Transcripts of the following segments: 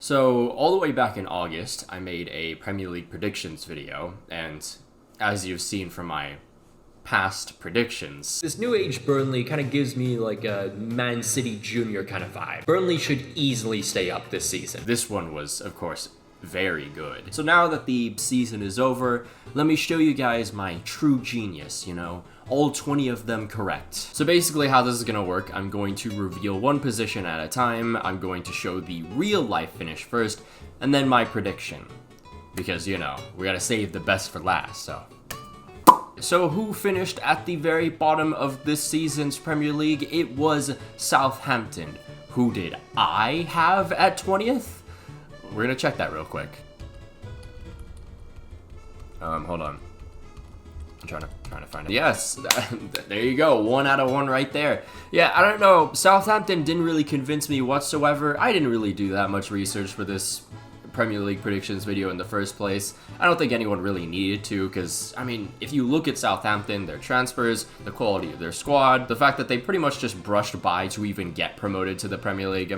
So, all the way back in August, I made a Premier League predictions video, and as you've seen from my past predictions, this new age Burnley kind of gives me like a Man City Junior kind of vibe. Burnley should easily stay up this season. This one was, of course, very good. So now that the season is over, let me show you guys my true genius, all 20 of them correct. So basically how this is gonna work, I'm going to reveal one position at a time, I'm going to show the real life finish first, and then my prediction. Because, we gotta save the best for last, so. So who finished at the very bottom of this season's Premier League? It was Southampton. Who did I have at 20th? We're gonna check that real quick. Hold on. I'm trying to find it. Yes, there you go. 1 out of 1 right there. Yeah, I don't know. Southampton didn't really convince me whatsoever. I didn't really do that much research for this Premier League predictions video in the first place. I don't think anyone really needed to, because, if you look at Southampton, their transfers, the quality of their squad, the fact that they pretty much just brushed by to even get promoted to the Premier League,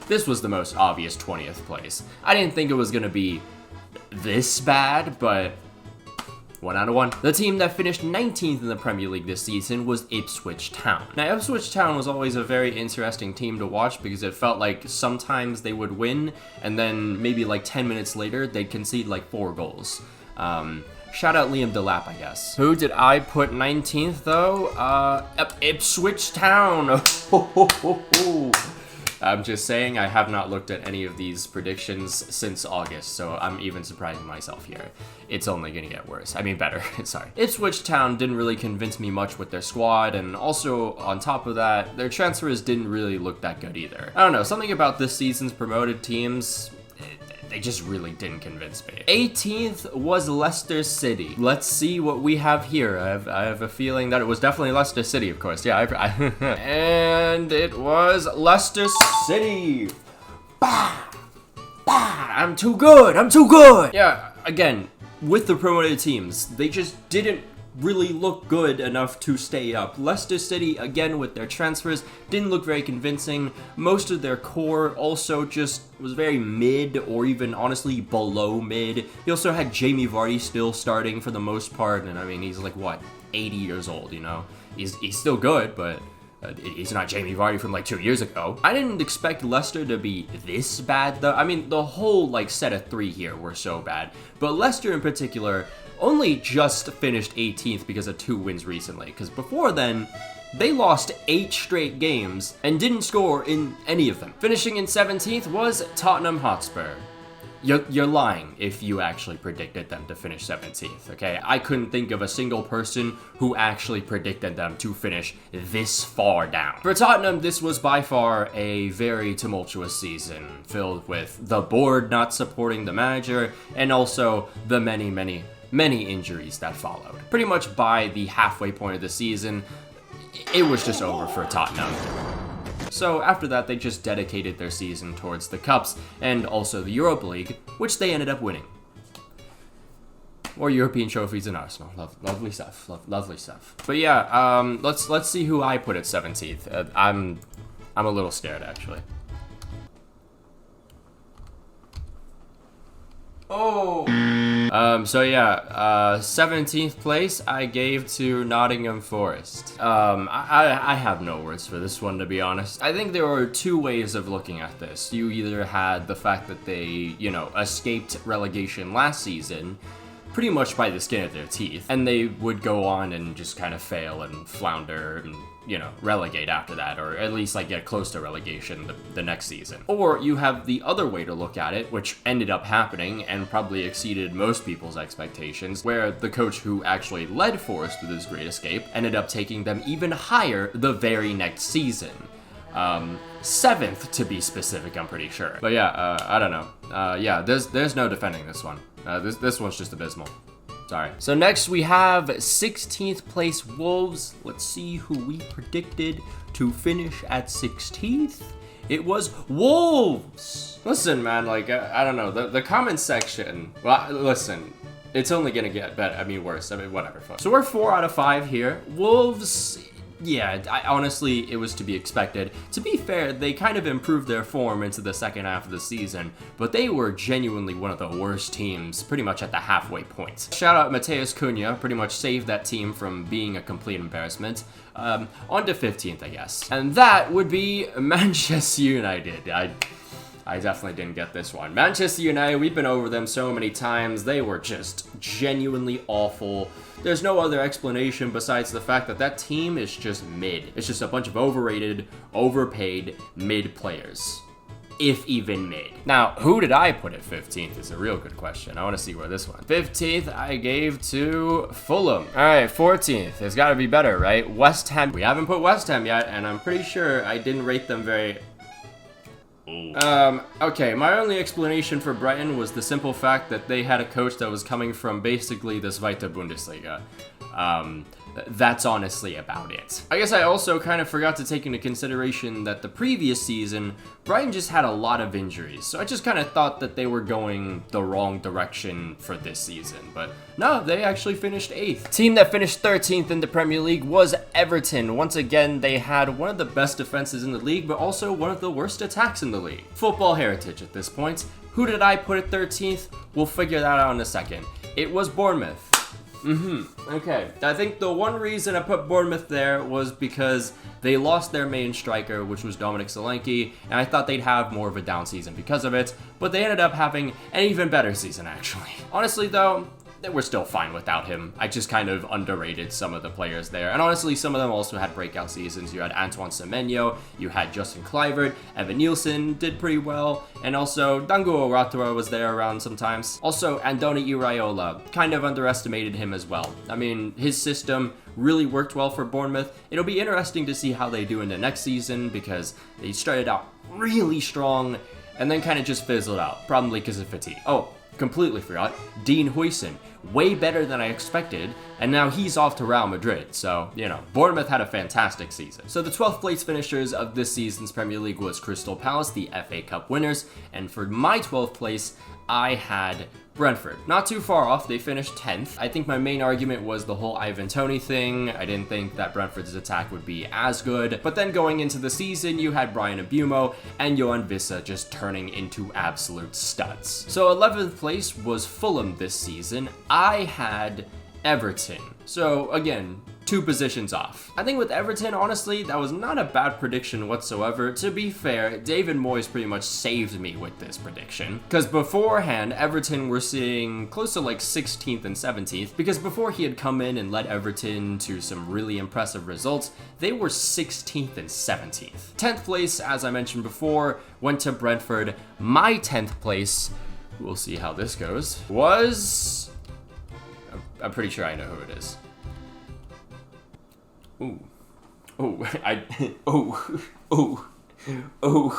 this was the most obvious 20th place. I didn't think it was going to be this bad, but 1 out of 1. The team that finished 19th in the Premier League this season was Ipswich Town. Now, Ipswich Town was always a very interesting team to watch because it felt like sometimes they would win, and then maybe like 10 minutes later, they'd concede like 4 goals. Shout out Liam Delap, I guess. Who did I put 19th, though? Ipswich Town! I'm just saying, I have not looked at any of these predictions since August, so I'm even surprising myself here. It's only gonna get worse. Better, sorry. Ipswich Town didn't really convince me much with their squad, and also, on top of that, their transfers didn't really look that good either. I don't know, something about this season's promoted teams, they just really didn't convince me. 18th was Leicester City. Let's see what we have here. I have a feeling that it was definitely Leicester City, of course. Yeah, and it was Leicester City. Bah! Bah! I'm too good. Yeah, again, with the promoted teams, they just didn't really look good enough to stay up. Leicester City, again, with their transfers, didn't look very convincing. Most of their core also just was very mid, or even honestly below mid. You also had Jamie Vardy still starting for the most part, and he's like, what, 80 years old, He's still good, but he's not Jamie Vardy from like 2 years ago. I didn't expect Leicester to be this bad, though. The whole set of 3 here were so bad, but Leicester in particular only just finished 18th because of 2 wins recently, because before then, they lost 8 straight games and didn't score in any of them. Finishing in 17th was Tottenham Hotspur. You're lying if you actually predicted them to finish 17th, okay? I couldn't think of a single person who actually predicted them to finish this far down. For Tottenham, this was by far a very tumultuous season, filled with the board not supporting the manager, and also the many injuries that followed. Pretty much by the halfway point of the season, it was just over for Tottenham. So after that, they just dedicated their season towards the Cups and also the Europa League, which they ended up winning. More European trophies in Arsenal. Lovely stuff. Lovely stuff. But yeah, let's see who I put at 17th. I'm a little scared, actually. Oh. So yeah, 17th place I gave to Nottingham Forest. I have no words for this one, to be honest. I think there were 2 ways of looking at this. You either had the fact that they, escaped relegation last season, pretty much by the skin of their teeth, and they would go on and just kind of fail and flounder and, relegate after that, or at least get close to relegation the next season. Or you have the other way to look at it, which ended up happening and probably exceeded most people's expectations, where the coach who actually led Forest to this great escape ended up taking them even higher the very next season. 7th to be specific, I'm pretty sure. But yeah, I don't know. Yeah, there's no defending this one. This one's just abysmal. Sorry. So next we have 16th place Wolves. Let's see who we predicted to finish at 16th. It was Wolves! Listen, man, I don't know. The comment section, well, listen, it's only gonna get better. Worse. Whatever. Fuck. So we're 4 out of 5 here. Wolves yeah, honestly, it was to be expected. To be fair, they kind of improved their form into the second half of the season, but they were genuinely one of the worst teams pretty much at the halfway point. Shout out Mateus Cunha, pretty much saved that team from being a complete embarrassment. On to 15th, I guess. And that would be Manchester United. I definitely didn't get this one. Manchester United, we've been over them so many times. They were just genuinely awful. There's no other explanation besides the fact that that team is just mid. It's just a bunch of overrated, overpaid mid players. If even mid. Now, who did I put at 15th is a real good question. I want to see where this one. 15th, I gave to Fulham. All right, 14th. It's got to be better, right? West Ham. We haven't put West Ham yet, and I'm pretty sure I didn't rate them very... Okay, my only explanation for Brighton was the simple fact that they had a coach that was coming from basically the Zweite Bundesliga. That's honestly about it. I guess I also kind of forgot to take into consideration that the previous season, Brighton just had a lot of injuries, so I just kind of thought that they were going the wrong direction for this season, but no, they actually finished 8th. Team that finished 13th in the Premier League was Everton. Once again, they had one of the best defenses in the league, but also one of the worst attacks in the league. Football heritage at this point. Who did I put at 13th? We'll figure that out in a second. It was Bournemouth. Okay, I think the one reason I put Bournemouth there was because they lost their main striker, which was Dominic Solanke, and I thought they'd have more of a down season because of it, but they ended up having an even better season, actually. Honestly, though, they were still fine without him. I just kind of underrated some of the players there. And honestly, some of them also had breakout seasons. You had Antoine Semenyo, you had Justin Kluivert, Evan Nielsen did pretty well, and also Dango Oratora was there around sometimes. Also, Andoni Iraola, kind of underestimated him as well. I mean, his system really worked well for Bournemouth. It'll be interesting to see how they do in the next season because they started out really strong and then kind of just fizzled out, probably because of fatigue. Oh, completely forgot, Dean Huijsen, way better than I expected, and now he's off to Real Madrid, so, you know, Bournemouth had a fantastic season. So the 12th place finishers of this season's Premier League was Crystal Palace, the FA Cup winners, and for my 12th place, I had Brentford. Not too far off, they finished 10th. I think my main argument was the whole Ivan Toney thing. I didn't think that Brentford's attack would be as good. But then going into the season, you had Brian Mbumo and Johan Vissa just turning into absolute studs. So 11th place was Fulham this season. I had Everton. So again, 2 positions off. I think with Everton, honestly, that was not a bad prediction whatsoever. To be fair, David Moyes pretty much saved me with this prediction. Because beforehand, Everton were sitting close to like 16th and 17th. Because before he had come in and led Everton to some really impressive results, they were 16th and 17th. 10th place, as I mentioned before, went to Brentford. My 10th place, we'll see how this goes, was... I'm pretty sure I know who it is. Ooh.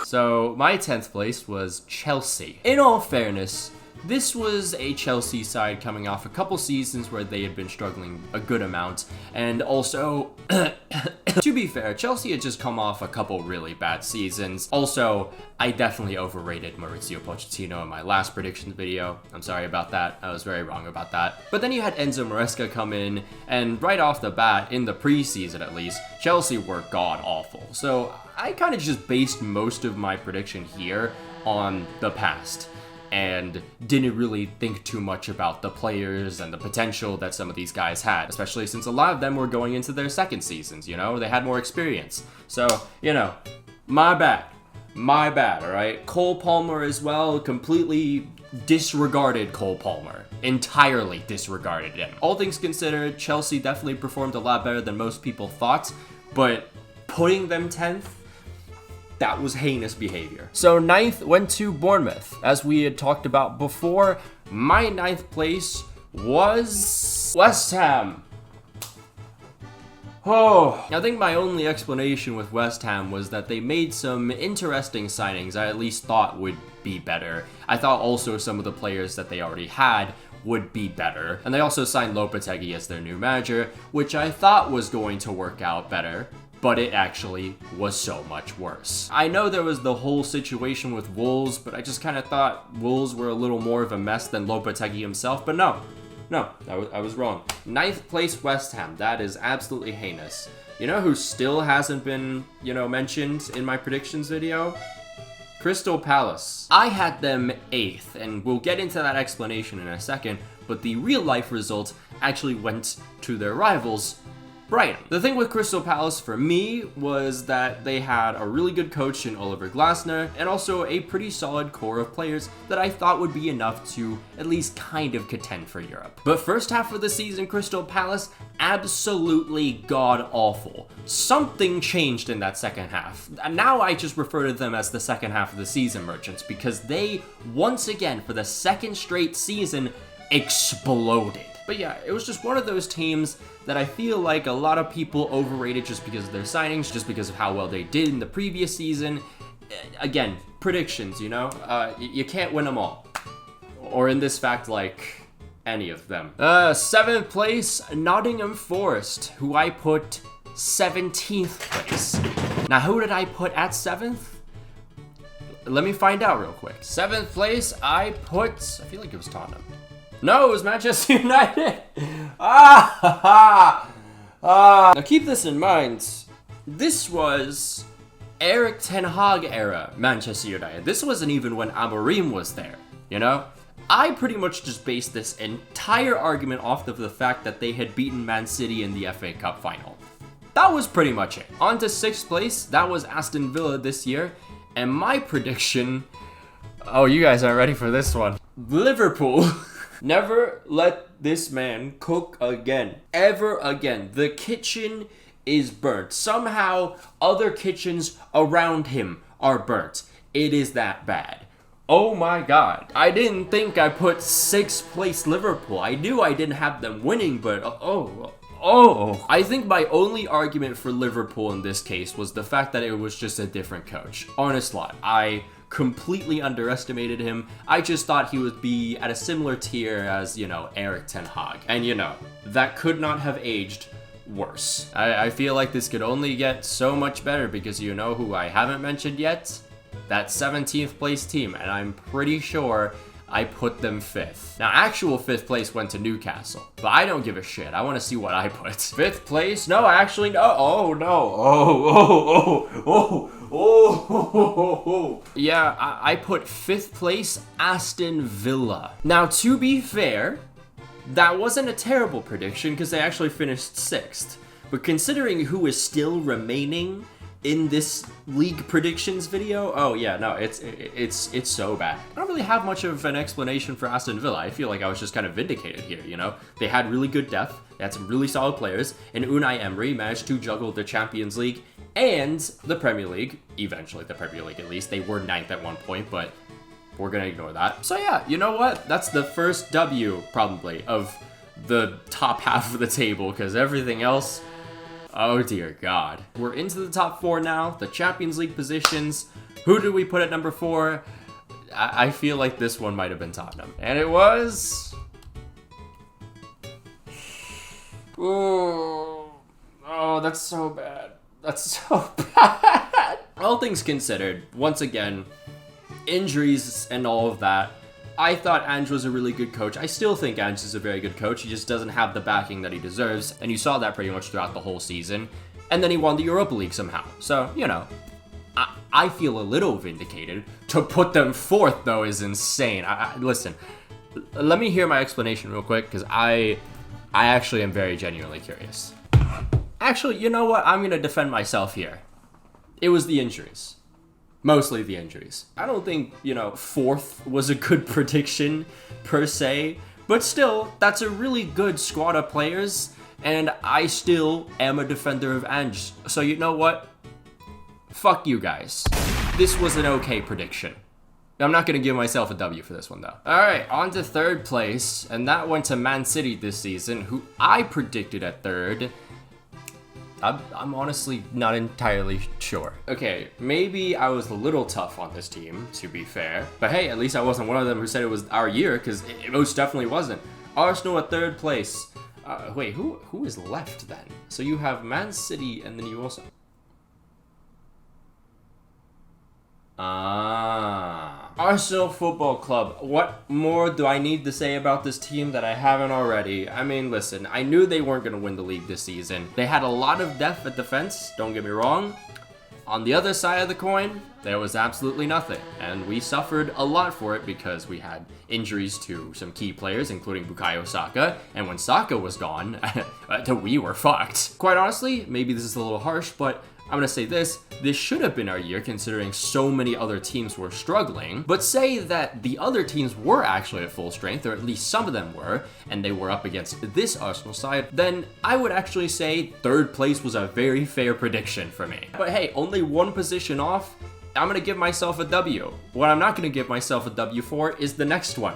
So my 10th place was Chelsea. In all fairness, this was a Chelsea side coming off a couple seasons where they had been struggling a good amount, and also, to be fair, Chelsea had just come off a couple really bad seasons. Also, I definitely overrated Mauricio Pochettino in my last predictions video. I'm sorry about that. I was very wrong about that. But then you had Enzo Maresca come in, and right off the bat, in the preseason at least, Chelsea were god-awful. So I kind of just based most of my prediction here on the past, and didn't really think too much about the players and the potential that some of these guys had, especially since a lot of them were going into their second seasons, you know? They had more experience. So, you know, my bad, all right? Cole Palmer as well, completely disregarded Cole Palmer. Entirely disregarded him. All things considered, Chelsea definitely performed a lot better than most people thought, but putting them 10th, that was heinous behavior. So 9th went to Bournemouth. As we had talked about before, my 9th place was West Ham. Oh, I think my only explanation with West Ham was that they made some interesting signings I at least thought would be better. I thought also some of the players that they already had would be better. And they also signed Lopetegui as their new manager, which I thought was going to work out better, but it actually was so much worse. I know there was the whole situation with Wolves, but I just kind of thought Wolves were a little more of a mess than Lopetegui himself, but no, I was wrong. 9th place West Ham, that is absolutely heinous. You know who still hasn't been, mentioned in my predictions video? Crystal Palace. I had them 8th, and we'll get into that explanation in a second, but the real life result actually went to their rivals, Brighton. The thing with Crystal Palace for me was that they had a really good coach in Oliver Glasner and also a pretty solid core of players that I thought would be enough to at least kind of contend for Europe. But first half of the season, Crystal Palace, absolutely god-awful. Something changed in that second half. Now I just refer to them as the second half of the season merchants because they, once again, for the second straight season, exploded. But yeah, it was just one of those teams that I feel like a lot of people overrated just because of their signings, just because of how well they did in the previous season. Again, predictions, you can't win them all. Or in this fact, like, any of them. 7th place, Nottingham Forest, who I put 17th place. Now, who did I put at 7th? Let me find out real quick. 7th place, I feel like it was Tottenham. No, it was Manchester United. Now keep this in mind. This was Erik Ten Hag era Manchester United. This wasn't even when Amorim was there, I pretty much just based this entire argument off of the fact that they had beaten Man City in the FA Cup final. That was pretty much it. On to 6th place, that was Aston Villa this year. And my prediction, oh, you guys aren't ready for this one. Liverpool. Never let this man cook again. Ever again. The kitchen is burnt. Somehow, other kitchens around him are burnt. It is that bad. Oh my god. I didn't think I put 6th place Liverpool. I knew I didn't have them winning, but I think my only argument for Liverpool in this case was the fact that it was just a different coach. Honest lot. I completely underestimated him. I just thought he would be at a similar tier as, Erik Ten Hag. And, that could not have aged worse. I feel like this could only get so much better because you know who I haven't mentioned yet? That 17th place team, and I'm pretty sure I put them 5th. Now, actual 5th place went to Newcastle, but I don't give a shit. I want to see what I put. 5th place? No, actually, no. Oh, no. Yeah, I put 5th place Aston Villa. Now, to be fair, that wasn't a terrible prediction because they actually finished 6th. But considering who is still remaining in this league predictions video, oh yeah, no, it's so bad. I don't really have much of an explanation for Aston Villa. I feel like I was just kind of vindicated here, They had really good depth, they had some really solid players, and Unai Emery managed to juggle the Champions League and the Premier League, eventually the Premier League at least. They were 9th at one point, but we're gonna ignore that. So yeah, you know what? That's the first W, probably, of the top half of the table, because everything else, oh dear God. We're into the top 4 now, the Champions League positions. Who did we put at number 4? I feel like this one might have been Tottenham. And it was... Oh, that's so bad. That's so bad. All things considered, once again, injuries and all of that, I thought Ange was a really good coach. I still think Ange is a very good coach. He just doesn't have the backing that he deserves. And you saw that pretty much throughout the whole season. And then he won the Europa League somehow. So, I feel a little vindicated. To put them 4th, though, is insane. Listen, let me hear my explanation real quick, because I actually am very genuinely curious. Actually, you know what? I'm going to defend myself here. It was the injuries. Mostly the injuries. I don't think, 4th was a good prediction, per se. But still, that's a really good squad of players. And I still am a defender of Ange. So you know what? Fuck you guys. This was an okay prediction. I'm not going to give myself a W for this one, though. Alright, on to 3rd place. And that went to Man City this season, who I predicted at 3rd. I'm honestly not entirely sure. Okay, maybe I was a little tough on this team, to be fair. But hey, at least I wasn't one of them who said it was our year, because it most definitely wasn't. Arsenal at 3rd place. Wait, who is left then? So you have Man City, and then you also... Arsenal Football Club. What more do I need to say about this team that I haven't already? I mean, listen, I knew they weren't going to win the league this season. They had a lot of depth at defense, don't get me wrong. On the other side of the coin, there was absolutely nothing, and we suffered a lot for it because we had injuries to some key players, including Bukayo Saka, and when Saka was gone, we were fucked. Quite honestly, maybe this is a little harsh, but I'm gonna say this should have been our year considering so many other teams were struggling, but say that the other teams were actually at full strength, or at least some of them were, and they were up against this Arsenal side, then I would actually say third place was a very fair prediction for me. But hey, only one position off, I'm gonna give myself a W. What I'm not gonna give myself a W for is the next one,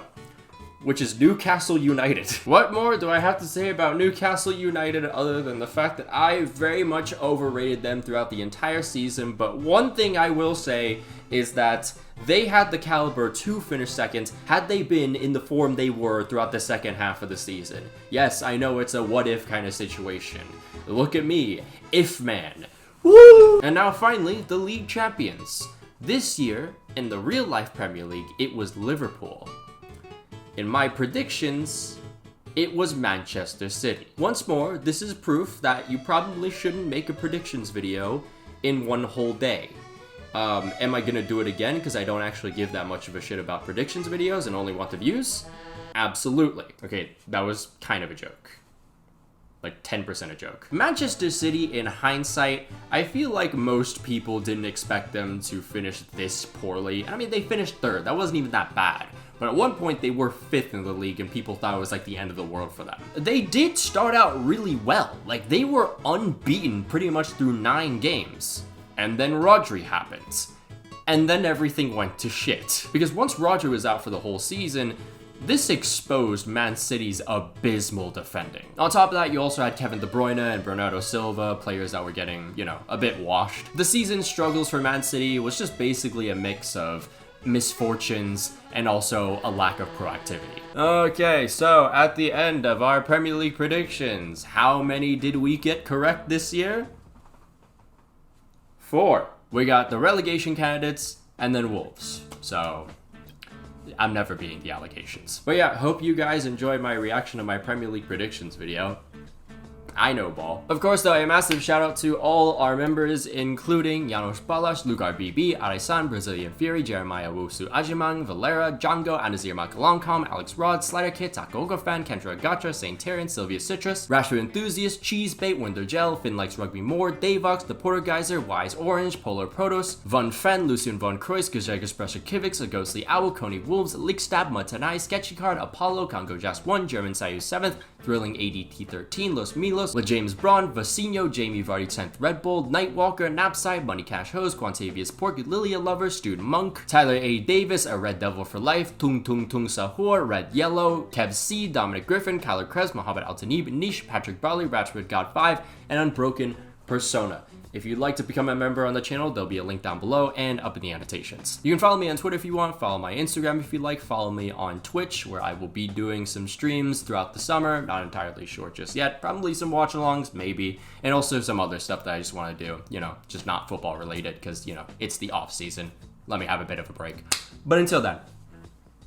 which is Newcastle United. What more do I have to say about Newcastle United other than the fact that I very much overrated them throughout the entire season, but one thing I will say is that they had the caliber to finish second had they been in the form they were throughout the second half of the season. Yes, I know it's a what-if kind of situation. Look at me, if man. Woo! And now finally, the league champions. This year, in the real-life Premier League, it was Liverpool. In my predictions, it was Manchester City. Once more, this is proof that you probably shouldn't make a predictions video in one whole day. Am I gonna do it again because I don't actually give that much of a shit about predictions videos and only want the views? Absolutely. Okay, that was kind of a joke. Like 10% a joke. Manchester City, in hindsight, I feel like most people didn't expect them to finish this poorly. I mean, they finished third. That wasn't even that bad. But at one point, they were fifth in the league, and people thought it was like the end of the world for them. They did start out really well. Like, they were unbeaten pretty much through 9 games. And then Rodri happened. And then everything went to shit. Because once Rodri was out for the whole season, this exposed Man City's abysmal defending. On top of that, you also had Kevin De Bruyne and Bernardo Silva, players that were getting, a bit washed. The season struggles for Man City was just basically a mix of misfortunes and also a lack of proactivity. Okay, so at the end of our Premier League predictions, how many did we get correct this year? 4. We got the relegation candidates and then Wolves. So I'm never beating the allegations. But yeah, hope you guys enjoyed my reaction to my Premier League predictions video. I know ball. Of course, though, a massive shout out to all our members, including Janos Balas, Lugar BB, Arisan, Brazilian Fury, Jeremiah Wusu Ajimang, Valera, Django, Anazir Makalongcom, Alex Rod, Slider Kit, Takoga Fan, Kendra Gacha, Saint Terran, Sylvia Citrus, Rasher Enthusiast, Cheesebait, Winder Gel, Finn Likes Rugby More, Davox, The Porter Geyser, Wise Orange, Polar Protos, Von Fen, Lucian Von Kreuz, Gajegas Pressure Kivix, A Ghostly Owl, Coney Wolves, Lickstab, Mutanai, Sketchy Card, Apollo, Congo Jazz 1, German Sayu 7th, Thrilling ADT 13, Los Milos, La James Braun, Vasinho, Jamie Vardy 10th Red Bull, Nightwalker, Knapside, Money Cash Hose, Quantavious Pork, Lilia Lover, Student Monk, Tyler A. Davis, A Red Devil for Life, Tung Tung Tung Sahur, Red Yellow, Kev C, Dominic Griffin, Kyler Krebs, Mohammed Altanib, Nish, Patrick Barley, Ratchford God 5, and Unbroken Persona. If you'd like to become a member on the channel, there'll be a link down below and up in the annotations. You can follow me on Twitter if you want, follow my Instagram if you'd like, follow me on Twitch, where I will be doing some streams throughout the summer, not entirely sure just yet, probably some watch-alongs, maybe, and also some other stuff that I just want to do, just not football related, because, it's the off-season. Let me have a bit of a break. But until then,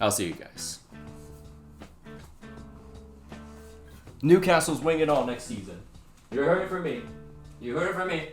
I'll see you guys. Newcastle's wing it all next season. You heard it from me. You heard it from me.